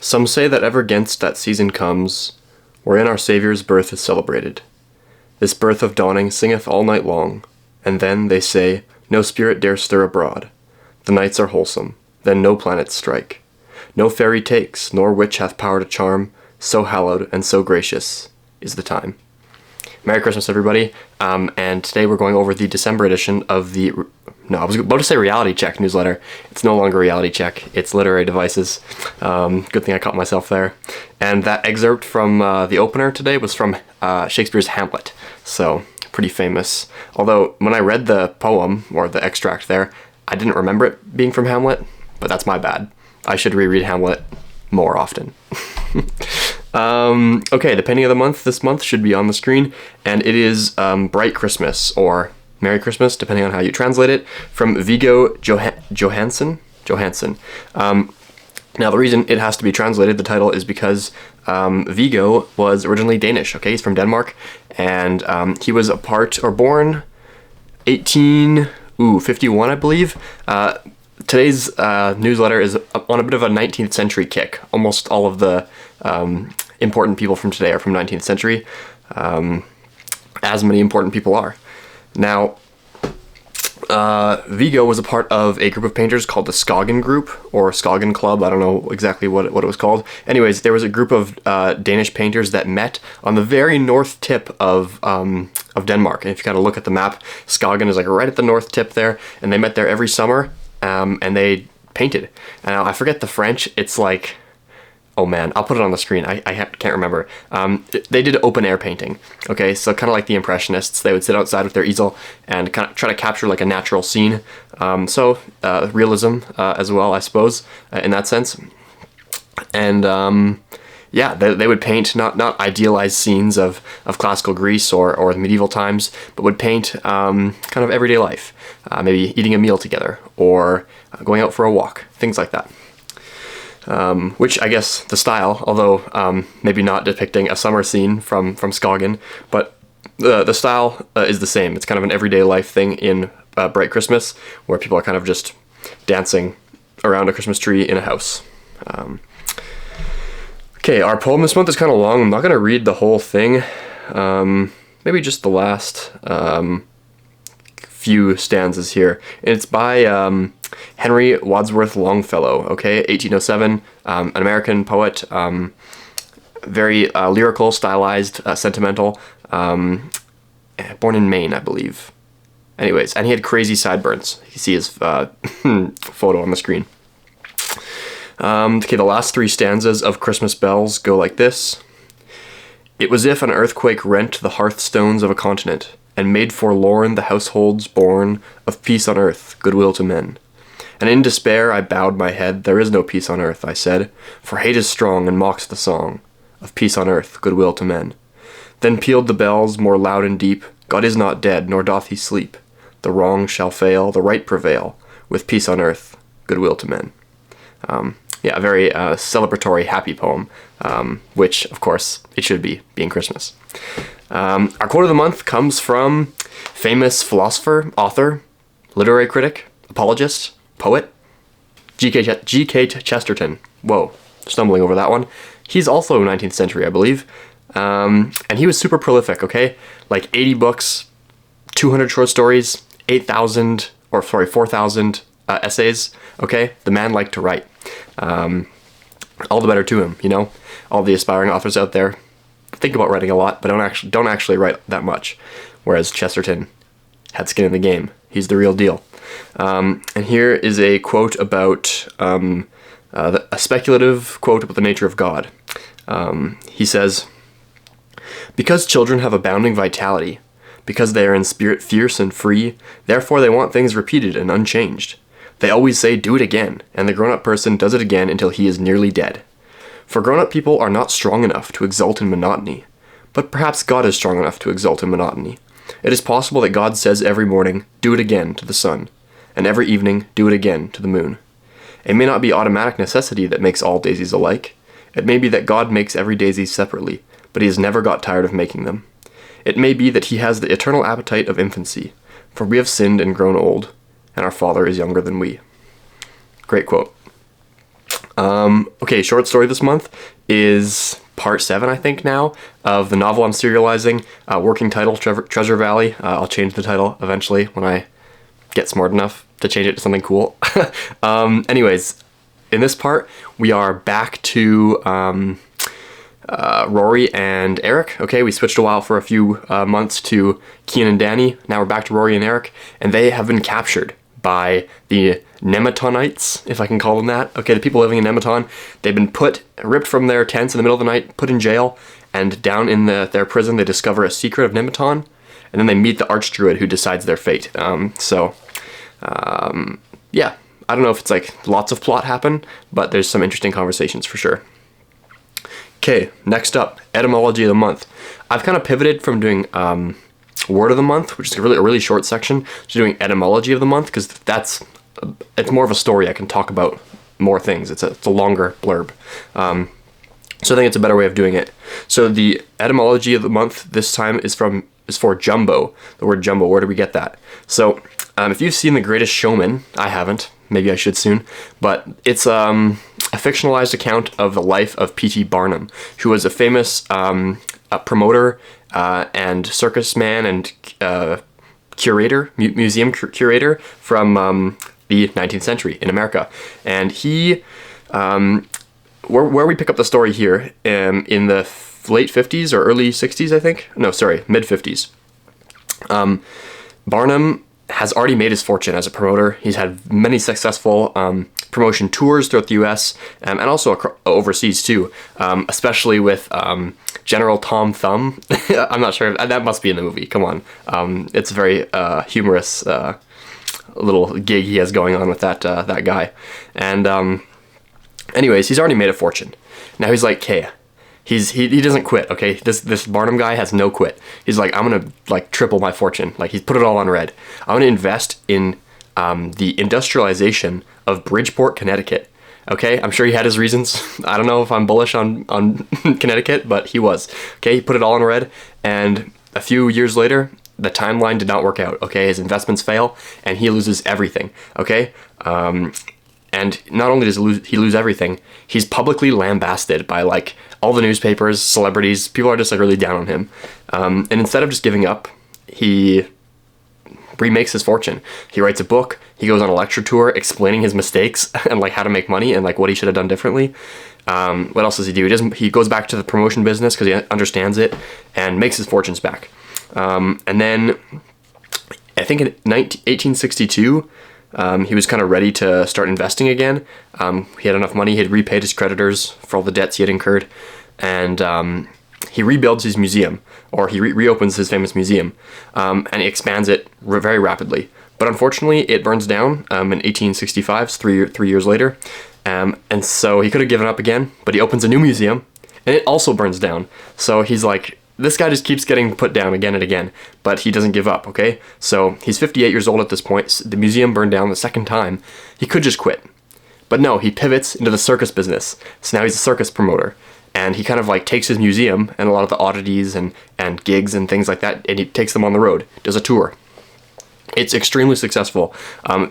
Some say that ever 'gainst that season comes, wherein our Saviour's birth is celebrated. This birth of dawning singeth all night long, and then, they say, no spirit dare stir abroad. The nights are wholesome, then no planets strike. No fairy takes, nor witch hath power to charm, so hallowed and so gracious is the time. Merry Christmas, everybody, and today we're going over the December edition of the... No, I was about to say Reality Check newsletter. It's no longer Reality Check, it's Literary Devices. Good thing I caught myself there. And that excerpt from the opener today was from Shakespeare's Hamlet, so pretty famous. Although, when I read the poem, or the extract there, I didn't remember it being from Hamlet, but that's my bad. I should reread Hamlet more often. Okay, the penny of the month this month should be on the screen, and it is Bright Christmas, or Merry Christmas, depending on how you translate it, from Viggo Johansen. Now, the reason it has to be translated, the title, is because Viggo was originally Danish, okay? He's from Denmark, and he was born 1851, I believe. Today's newsletter is on a bit of a 19th century kick. Almost all of the important people from today are from 19th century, as many important people are. Now, Viggo was a part of a group of painters called the Skagen Group, or Skagen Club. I don't know exactly what it was called. Anyways, there was a group of Danish painters that met on the very north tip of Denmark. And if you kind of look at the map, Skagen is like right at the north tip there, and they met there every summer, and they painted. Now, I forget the French. It's like... Oh man, I'll put it on the screen. I can't remember. They did open air painting. Okay, so kind of like the Impressionists. They would sit outside with their easel and kind of try to capture like a natural scene. So realism as well, I suppose, in that sense. And yeah, they would paint not idealized scenes of classical Greece or medieval times, but would paint kind of everyday life. Maybe eating a meal together or going out for a walk, things like that. Which I guess the style, although maybe not depicting a summer scene from Skagen, but the style is the same. It's kind of an everyday life thing in Bright Christmas, where people are kind of just dancing around a Christmas tree in a house. Okay, our poem this month is kind of long. I'm not going to read the whole thing. Maybe just the last few stanzas here. It's by Henry Wadsworth Longfellow, okay, 1807, an American poet, very lyrical, stylized, sentimental, born in Maine, I believe. Anyways, and he had crazy sideburns. You see his photo on the screen. Okay, the last three stanzas of Christmas Bells go like this. It was if an earthquake rent the hearthstones of a continent, and made forlorn the households born of peace on earth, goodwill to men. And in despair I bowed my head, there is no peace on earth, I said, for hate is strong and mocks the song of peace on earth, goodwill to men. Then pealed the bells more loud and deep, God is not dead, nor doth he sleep. The wrong shall fail, the right prevail, with peace on earth, goodwill to men. Yeah, a very celebratory, happy poem, which, of course, it should be, being Christmas. Our quote of the month comes from famous philosopher, author, literary critic, apologist, poet, G.K. Chesterton. Whoa, stumbling over that one. He's also 19th century, I believe. And he was super prolific, okay? Like 80 books, 200 short stories, 4,000 essays, okay? The man liked to write. All the better to him, you know? All the aspiring authors out there think about writing a lot, but don't actually write that much. Whereas Chesterton had skin in the game. He's the real deal. And here is a quote about, a speculative quote about the nature of God. He says, because children have abounding vitality, because they are in spirit fierce and free, therefore they want things repeated and unchanged. They always say, do it again, and the grown-up person does it again until he is nearly dead. For grown-up people are not strong enough to exult in monotony, but perhaps God is strong enough to exult in monotony. It is possible that God says every morning, do it again to the sun, and every evening, do it again to the moon. It may not be automatic necessity that makes all daisies alike. It may be that God makes every daisy separately, but he has never got tired of making them. It may be that he has the eternal appetite of infancy, for we have sinned and grown old, and our Father is younger than we. Great quote. Okay, short story this month is part 7, I think now, of the novel I'm serializing. Working title, Treasure Valley. I'll change the title eventually when I get smart enough to change it to something cool. Anyways, in this part, we are back to Rory and Eric. Okay, we switched a while for a few months to Kian and Danny. Now we're back to Rory and Eric, and they have been captured by the Nemetonites, if I can call them that. Okay, the people living in Nemeton, they've been ripped from their tents in the middle of the night, put in jail, and down in their prison they discover a secret of Nemeton, and then they meet the Archdruid who decides their fate. Yeah, I don't know if it's like lots of plot happen, but there's some interesting conversations for sure. Okay, next up, etymology of the month. I've kind of pivoted from doing word of the month, which is a really short section, to doing etymology of the month, because it's more of a story. I can talk about more things. It's a longer blurb. So I think it's a better way of doing it. So the etymology of the month this time is for jumbo. The word jumbo, where do we get that? So if you've seen The Greatest Showman, I haven't, maybe I should soon, but it's a fictionalized account of the life of P.T. Barnum, who was a famous promoter and circus man and curator, museum curator from the 19th century in America. And he, where we pick up the story here, in the late 50s or early 60s, I think? No, sorry, mid 50s. Barnum has already made his fortune as a promoter. He's had many successful promotion tours throughout the U.S. And also overseas too, especially with General Tom Thumb. I'm not sure, that must be in the movie, come on. It's a very humorous little gig he has going on with that guy. And anyways, he's already made a fortune. Now he's like, okay, he doesn't quit, okay? This Barnum guy has no quit. He's like, I'm gonna like triple my fortune. Like, he's put it all on red. I'm gonna invest in the industrialization of Bridgeport, Connecticut. Okay, I'm sure he had his reasons. I don't know if I'm bullish on Connecticut, but he was. Okay, he put it all on red, and a few years later, the timeline did not work out. Okay, his investments fail, and he loses everything. Okay, and not only does he lose everything, he's publicly lambasted by like all the newspapers, celebrities. People are just like really down on him. And instead of just giving up, he remakes his fortune. He writes a book. He goes on a lecture tour explaining his mistakes and like how to make money and like what he should have done differently. What else does he do? He goes back to the promotion business because he understands it and makes his fortunes back. And then I think in 1862, he was kind of ready to start investing again. He had enough money. He had repaid his creditors for all the debts he had incurred. And he rebuilds his museum, or he reopens his famous museum, and he expands it very rapidly. But unfortunately, it burns down in 1865, 3 years later. And so he could have given up again, but he opens a new museum, and it also burns down. So he's like, this guy just keeps getting put down again and again, but he doesn't give up, okay? So he's 58 years old at this point. The museum burned down the second time. He could just quit. But no, he pivots into the circus business. So now he's a circus promoter. And he kind of like takes his museum and a lot of the oddities and gigs and things like that, and he takes them on the road, does a tour. It's extremely successful.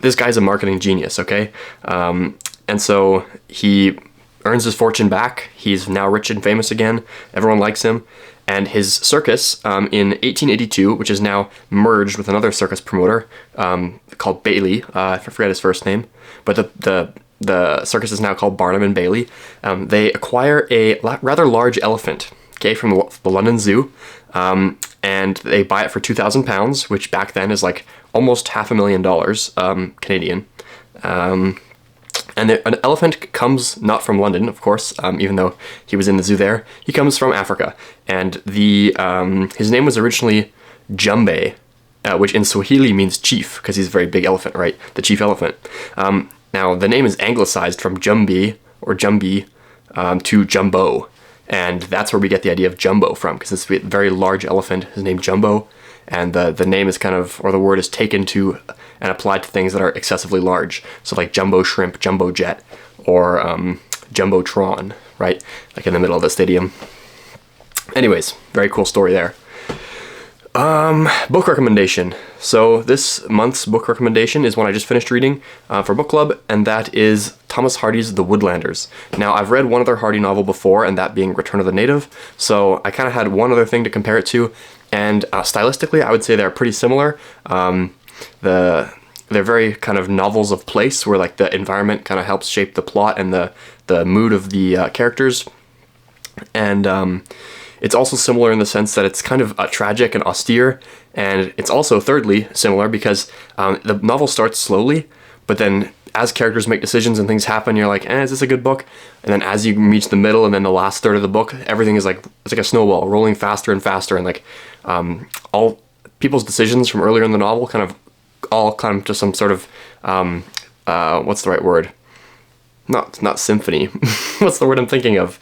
This guy's a marketing genius, okay? And so he earns his fortune back. He's now rich and famous again. Everyone likes him. And his circus in 1882, which is now merged with another circus promoter called Bailey. I forget his first name, but the circus is now called Barnum and Bailey. They acquire a rather large elephant, okay, from the London Zoo, and they buy it for £2,000, which back then is like almost $500,000 Canadian. And an elephant comes not from London, of course, even though he was in the zoo there. He comes from Africa, and his name was originally Jumbe, which in Swahili means chief, because he's a very big elephant, right? The chief elephant. Now, the name is anglicized from Jumbi or Jumbi to Jumbo, and that's where we get the idea of jumbo from, because this very large elephant is named Jumbo, and the name is kind of, or the word is taken to and applied to things that are excessively large. So like jumbo shrimp, jumbo jet, or jumbotron, right? Like in the middle of the stadium. Anyways, very cool story there. Book recommendation. So this month's book recommendation is one I just finished reading for book club, and that is Thomas Hardy's The Woodlanders. Now, I've read one other Hardy novel before, and that being Return of the Native, so I kind of had one other thing to compare it to, and stylistically, I would say they're pretty similar. They're very kind of novels of place, where like the environment kind of helps shape the plot and the mood of the characters, and it's also similar in the sense that it's kind of tragic and austere, and it's also, thirdly, similar because the novel starts slowly, but then as characters make decisions and things happen, you're like, is this a good book? And then as you reach the middle and then the last third of the book, everything is like, it's like a snowball rolling faster and faster, and like all people's decisions from earlier in the novel kind of all come to some sort of, what's the right word? Not symphony. What's the word I'm thinking of?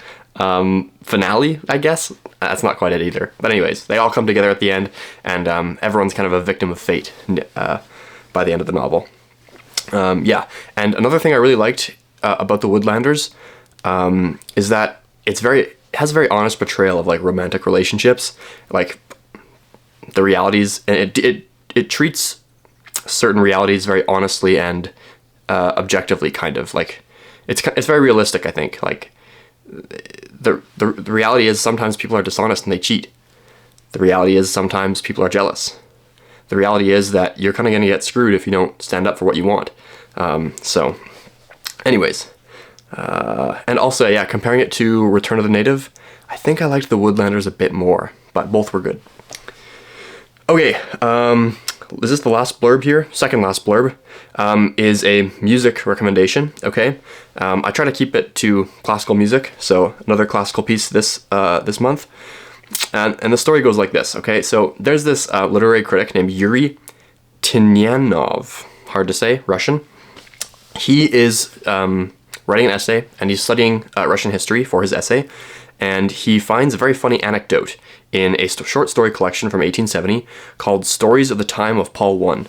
Finale, I guess. That's not quite it either. But anyways, they all come together at the end, and everyone's kind of a victim of fate by the end of the novel. Yeah, and another thing I really liked about The Woodlanders is that it has a very honest portrayal of like romantic relationships, like the realities, and it treats certain realities very honestly and objectively, kind of like it's very realistic, I think. Like the reality is sometimes people are dishonest and they cheat. The reality is sometimes people are jealous. The reality is that you're kind of going to get screwed if you don't stand up for what you want. So anyways, and also, yeah, comparing it to Return of the Native, I think I liked The Woodlanders a bit more, but both were good. Okay, is this the last blurb here? Second last blurb is a music recommendation, okay? I try to keep it to classical music, so another classical piece this month. And the story goes like this, okay? So there's this literary critic named Yuri Tinyanov, hard to say, Russian. He is writing an essay, and he's studying Russian history for his essay, and he finds a very funny anecdote in a short story collection from 1870 called Stories of the Time of Paul I.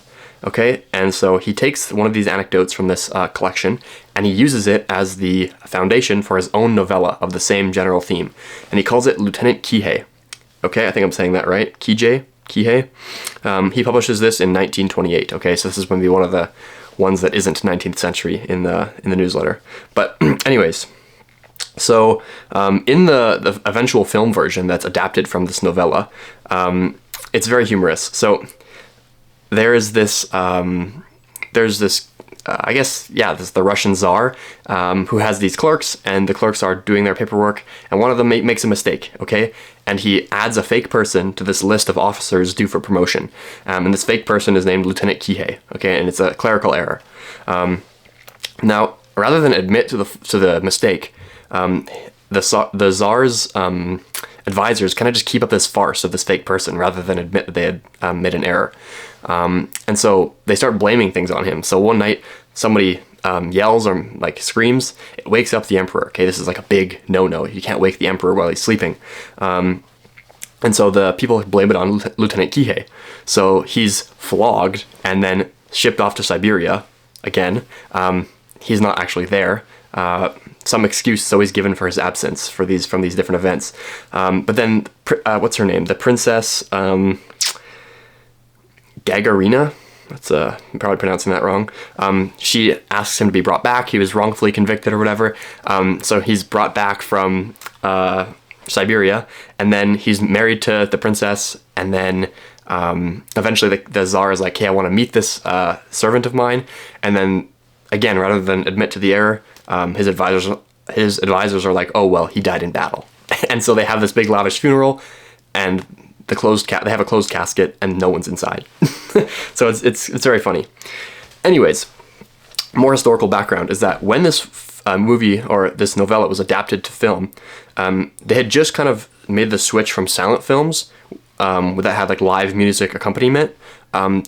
Okay, and so he takes one of these anecdotes from this collection, and he uses it as the foundation for his own novella of the same general theme, and he calls it Lieutenant Kihei. Okay, I think I'm saying that right. Kihei. He publishes this in 1928. Okay, so this is going to be one of the ones that isn't 19th century in the newsletter. But anyways, so in the eventual film version that's adapted from this novella, it's very humorous. So there's this I guess, yeah, this is the Russian Tsar, who has these clerks, and the clerks are doing their paperwork, and one of them makes a mistake, okay? And he adds a fake person to this list of officers due for promotion. And this fake person is named Lieutenant Kihei, okay? And it's a clerical error. Now, rather than admit to the mistake, the Tsar's advisors kind of just keep up this farce of this fake person rather than admit that they had made an error. And so they start blaming things on him. So one night somebody yells or like screams, it wakes up the emperor. Okay, this is like a big no-no. You can't wake the emperor while he's sleeping. And so the people blame it on Lieutenant Kihei. So he's flogged and then shipped off to Siberia again. He's not actually there. Some excuse is always given for his absence from these different events. But then, what's her name? The princess Gagarina. I'm probably pronouncing that wrong. She asks him to be brought back. He was wrongfully convicted or whatever. So he's brought back from Siberia, and then he's married to the princess, and then eventually the Tsar is like, hey, I want to meet this servant of mine, and then again, rather than admit to the error, his advisors are like, oh, well, he died in battle. And so they have this big lavish funeral, and they have a closed casket, and no one's inside. So it's very funny. Anyways, more historical background is that when this movie or this novella was adapted to film, they had just kind of made the switch from silent films that had like live music accompaniment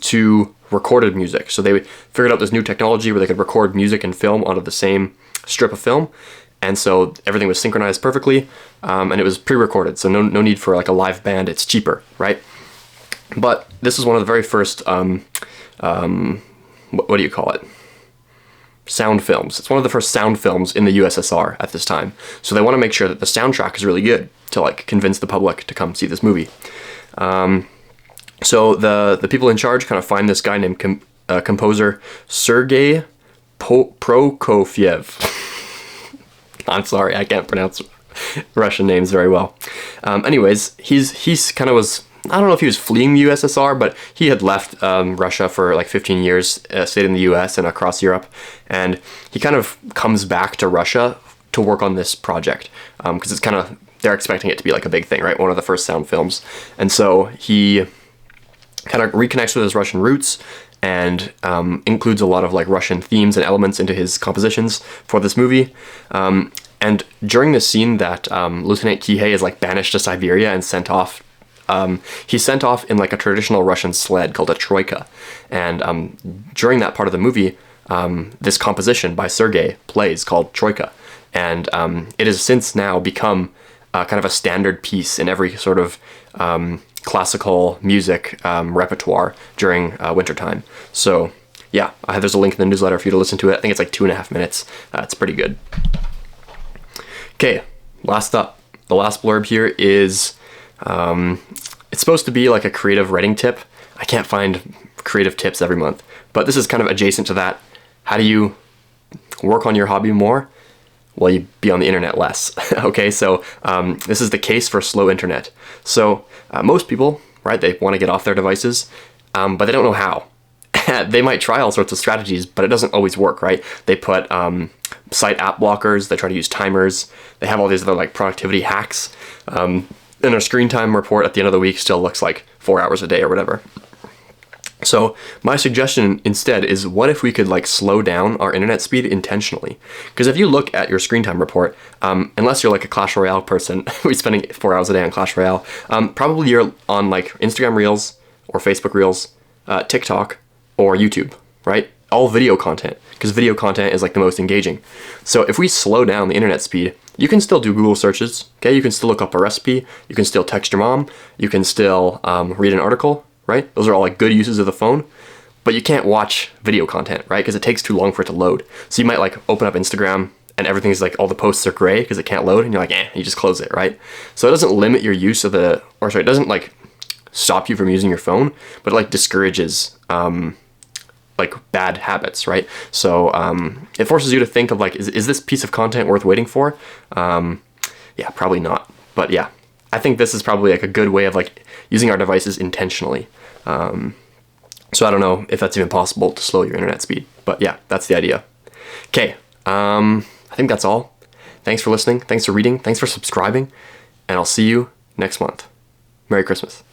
to recorded music. So they figured out this new technology where they could record music and film onto the same strip of film, and so everything was synchronized perfectly, and it was pre-recorded, so no need for like a live band. It's cheaper, right? But this is one of the very first what do you call it? Sound films. It's one of the first sound films in the USSR at this time, so they want to make sure that the soundtrack is really good to like convince the public to come see this movie. So the people in charge kind of find this guy named composer Sergei Prokofiev. I'm sorry, I can't pronounce Russian names very well. Anyways, he's kind of was, I don't know if he was fleeing the USSR, but he had left Russia for like 15 years, stayed in the US and across Europe, and he kind of comes back to Russia to work on this project, because it's kind of, they're expecting it to be like a big thing, right? One of the first sound films. And so he kind of reconnects with his Russian roots and includes a lot of like Russian themes and elements into his compositions for this movie. And during the scene that Lieutenant Kihei is like banished to Siberia and sent off, he's sent off in like a traditional Russian sled called a troika. And during that part of the movie, this composition by Sergei plays called Troika. And it has since now become kind of a standard piece in every sort of classical music repertoire during wintertime. So yeah, there's a link in the newsletter for you to listen to it. I think it's like 2.5 minutes. It's pretty good. Okay, last up, the last blurb here is, it's supposed to be like a creative writing tip. I can't find creative tips every month, but this is kind of adjacent to that. How do you work on your hobby more? Well, you be on the internet less. Okay, so this is the case for slow internet. So most people, right, they want to get off their devices, but they don't know how. They might try all sorts of strategies, but it doesn't always work, right? They put site app blockers, they try to use timers, they have all these other like productivity hacks, and our screen time report at the end of the week still looks like 4 hours a day or whatever. So my suggestion instead is, what if we could like slow down our internet speed intentionally? Because if you look at your screen time report, unless you're like a Clash Royale person, we're spending 4 hours a day on Clash Royale, probably you're on like Instagram Reels or Facebook Reels, TikTok, or YouTube, right? All video content, because video content is like the most engaging. So if we slow down the internet speed, you can still do Google searches, okay? You can still look up a recipe, you can still text your mom, you can still read an article, right? Those are all like good uses of the phone, but you can't watch video content, right? Because it takes too long for it to load. So you might like open up Instagram and everything's like, all the posts are gray because it can't load, and you're like, you just close it, right? So it doesn't limit your use of it doesn't like stop you from using your phone, but it like discourages like bad habits, right? So it forces you to think of like, is this piece of content worth waiting for? Yeah, probably not. But yeah, I think this is probably like a good way of like using our devices intentionally. So I don't know if that's even possible to slow your internet speed, but yeah, that's the idea. Okay, I think that's all. Thanks for listening. Thanks for reading. Thanks for subscribing. And I'll see you next month. Merry Christmas.